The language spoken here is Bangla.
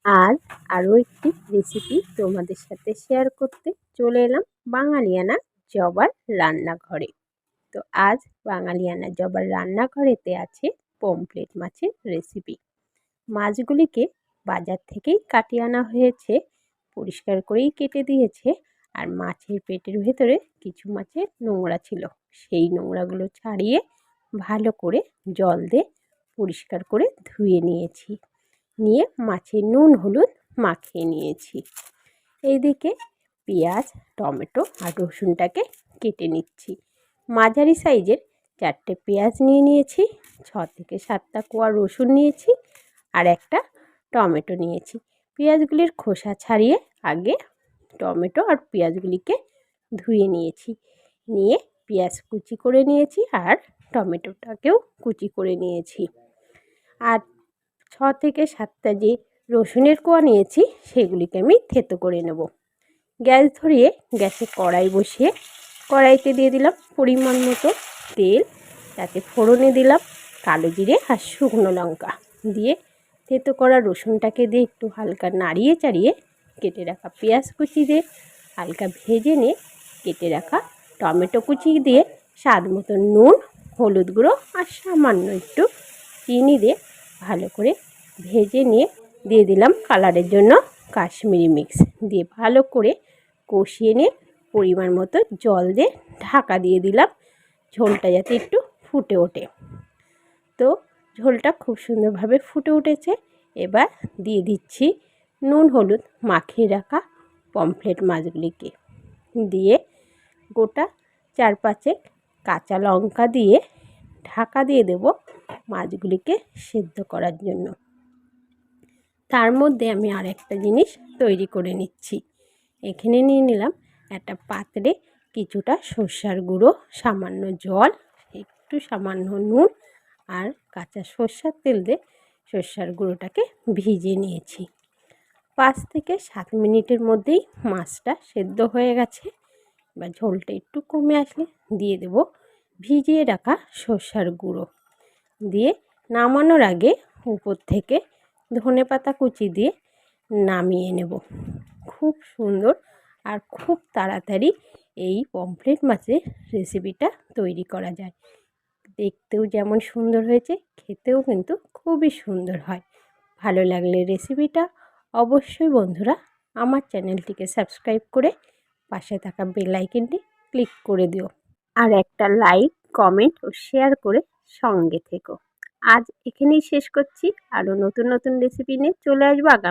আজ আরও একটি রেসিপি তোমাদের সাথে শেয়ার করতে চলে এলাম বাঙালিয়ানা জবার রান্নাঘরে। তো আজ বাঙালিয়ানা জবার রান্নাঘরেতে আছে পমফ্রেট মাছের রেসিপি। মাছগুলিকে বাজার থেকেই কাটিয়ে আনা হয়েছে, পরিষ্কার করেই কেটে দিয়েছে। আর মাছের পেটের ভেতরে কিছু মাছের নোংরা ছিল, সেই নোংরাগুলো ছাড়িয়ে ভালো করে জল দিয়ে পরিষ্কার করে ধুয়ে নিয়েছি। নিয়ে মাছে নুন হলুদ মাখিয়ে নিয়েছি। এইদিকে পেঁয়াজ টমেটো আর রসুনটাকে কেটে নিচ্ছি। মাঝারি সাইজের 4টে পেঁয়াজ নিয়ে নিয়েছি, 6 থেকে 7টা কোয়া রসুন নিয়েছি আর একটা টমেটো নিয়েছি। পেঁয়াজগুলির খোসা ছাড়িয়ে আগে টমেটো আর পেঁয়াজগুলিকে ধুয়ে নিয়েছি। নিয়ে পেঁয়াজ কুচি করে নিয়েছি আর টমেটোটাকেও কুচি করে নিয়েছি। আর 6 থেকে 7টা যে রসুনের কোয়া নিয়েছি সেগুলিকে আমি থেতো করে নেব। গ্যাস ধরিয়ে গ্যাসে কড়াই বসিয়ে কড়াইতে দিয়ে দিলাম পরিমাণ মতো তেল, তাতে ফোড়নে দিলাম কালো জিরে আর শুকনো লঙ্কা দিয়ে থেতো করা রসুনটাকে দিয়ে একটু হালকা নাড়িয়ে চাড়িয়ে কেটে রাখা পেঁয়াজ কুচি দিয়ে হালকা ভেজে নিয়ে কেটে রাখা টমেটো কুচি দিয়ে স্বাদ মতো নুন হলুদ গুঁড়ো আর সামান্য একটু চিনি দিয়ে ভালো করে ভেজে নিয়ে দিয়ে দিলাম কালারের জন্য কাশ্মীরি মিক্স দিয়ে ভালো করে কষিয়ে নিয়ে পরিমাণ মতো জল দিয়ে ঢাকা দিয়ে দিলাম, ঝোলটা যাতে একটু ফুটে ওঠে। তো ঝোলটা খুব সুন্দরভাবে ফুটে উঠেছে। এবার দিয়ে দিচ্ছি নুন হলুদ মাখিয়ে রাখা পমফ্রেট মাছগুলিকে, দিয়ে গোটা 4-5 কাঁচা লঙ্কা দিয়ে ঢাকা দিয়ে দেব মাছগুলিকে সেদ্ধ করার জন্য। তার মধ্যে আমি আর একটা জিনিস তৈরি করে নিচ্ছি। এখানে নিয়ে নিলাম একটা পাত্রে কিছুটা সর্ষার গুঁড়ো, সামান্য জল, একটু সামান্য নুন আর কাঁচা সর্ষার তেল দিয়ে সর্ষার গুঁড়োটাকে ভিজিয়ে নিয়েছি। 5 থেকে 7 মিনিটের মধ্যেই মাছটা সেদ্ধ হয়ে গেছে। এবার ঝোলটা একটু কমে আসলে দিয়ে দেব ভিজিয়ে রাখা সর্ষার গুঁড়ো, দিয়ে নামানোর আগে উপর থেকে ধনেপাতা কুচি দিয়ে নামিয়ে নেব। খুব সুন্দর আর খুব তাড়াতাড়ি এই পমফ্রেট মাছের রেসিপিটা তৈরি করা যায়। দেখতেও যেমন সুন্দর হয়েছে, খেতেও কিন্তু খুবই সুন্দর হয়। ভালো লাগলে রেসিপিটা অবশ্যই বন্ধুরা আমার চ্যানেলটিকে সাবস্ক্রাইব করে পাশে থাকা বেল আইকনটি ক্লিক করে দিও। আর একটা লাইক কমেন্ট ও শেয়ার করে সঙ্গে থেকো। আজ এখানেই শেষ করছি। আরও নতুন নতুন রেসিপি নিয়ে চলে আসবো আগামী।